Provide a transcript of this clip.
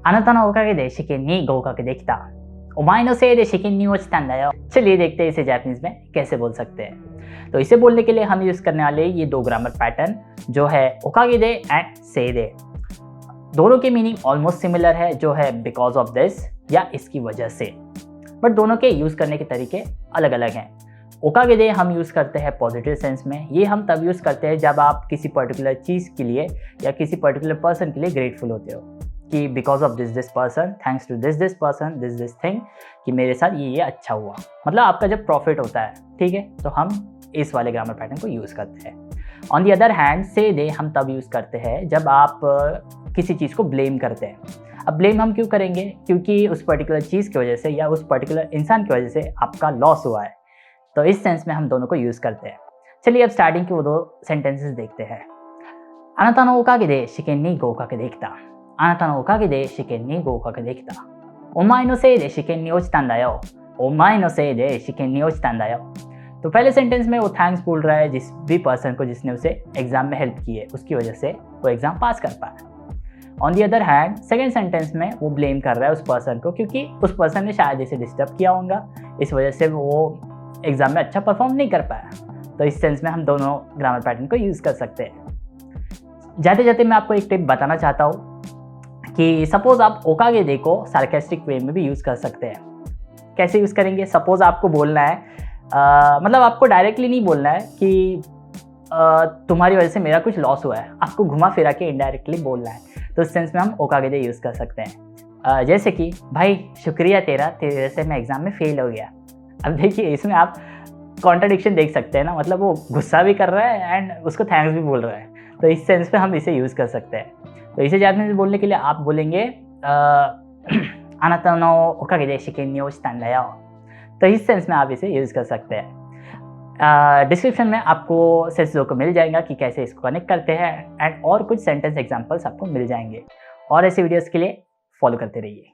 あなたのおかげで試験に合格できた。お前のせいで試験に落ちたんだよ। चलिए देखते हैं इसे जापानीज में कैसे बोल सकते हैं। तो इसे बोलने के लिए हम यूज करने वाले ये दो ग्रामर पैटर्न जो है ओकागे एंड सेदे। दोनों की मीनिंग ऑलमोस्ट सिमिलर है, जो है बिकॉज ऑफ दिस या इसकी वजह से, बट दोनों के यूज करने के तरीके अलग अलग हैं। ओकागे हम यूज़ करते हैं पॉजिटिव सेंस में। ये हम तब यूज़ करते हैं जब आप किसी पर्टिकुलर चीज़ के लिए या किसी पर्टिकुलर पर्सन के लिए ग्रेटफुल होते हो कि because of this person, thanks to this person, this thing, कि मेरे साथ ये अच्छा हुआ, मतलब आपका जब प्रॉफिट होता है, ठीक है, तो हम इस वाले ग्रामर पैटर्न को यूज़ करते हैं। ऑन दी अदर हैंड से दे हम तब यूज़ करते हैं जब आप किसी चीज़ को ब्लेम करते हैं। अब ब्लेम हम क्यों करेंगे? क्योंकि उस पर्टिकुलर चीज़ की वजह से या उस पर्टिकुलर इंसान की वजह से आपका लॉस हुआ है, तो इस सेंस में हम दोनों को यूज़ करते हैं। चलिए अब स्टार्टिंग के वो दो सेंटेंसेस देखते हैं। あなたのおかげで試験に合格できた。あなたのおかげで試験に合格できた。お前のせいで試験に落ちたんだよ。お前のせいで試験に落ちたんだよ। तो पहले सेंटेंस में वो थैंक्स बोल रहा है जिस भी पर्सन को जिसने उसे एग्जाम में हेल्प की है, उसकी वजह से वो एग्जाम पास कर पाया। On the other hand second sentence में वो ब्लेम कर रहा है उस पर्सन को, क्योंकि उस पर्सन ने शायद इसे डिस्टर्ब किया होगा, इस वजह से वो एग्जाम में अच्छा परफॉर्म नहीं कर पाया। तो इस सेंस में हम दोनों ग्रामर पैटर्न को यूज़ कर सकते हैं। जाते जाते मैं आपको एक टिप बताना चाहता हूँ कि सपोज आप ओकागे दे को सार्केस्टिक वे में भी यूज़ कर सकते हैं। कैसे यूज़ करेंगे? सपोज आपको बोलना है, मतलब आपको डायरेक्टली नहीं बोलना है कि तुम्हारी वजह से मेरा कुछ लॉस हुआ है, आपको घुमा फिरा के इनडायरेक्टली बोलना है। तो इस सेंस में हम ओकागे दे यूज़ कर सकते हैं। जैसे कि भाई शुक्रिया तेरा, तेरी वजह से मैं एग्ज़ाम में फेल हो गया। अब देखिए इसमें आप कॉन्ट्राडिक्शन देख सकते हैं ना, मतलब वो गुस्सा भी कर रहा है एंड उसको थैंक्स भी बोल रहा है। तो इस सेंस पे हम इसे यूज़ कर सकते हैं। तो इसे जापानीज में बोलने के लिए आप बोलेंगे あなたのおかげで試験に落ちたんだよ। तो इस सेंस में आप इसे यूज़ कर सकते हैं। डिस्क्रिप्शन में आपको सेंस को मिल जाएगा कि कैसे इसको कनेक्ट करते हैं एंड और कुछ सेंटेंस एग्जांपल्स आपको मिल जाएंगे। और ऐसे वीडियोस के लिए फॉलो करते रहिए।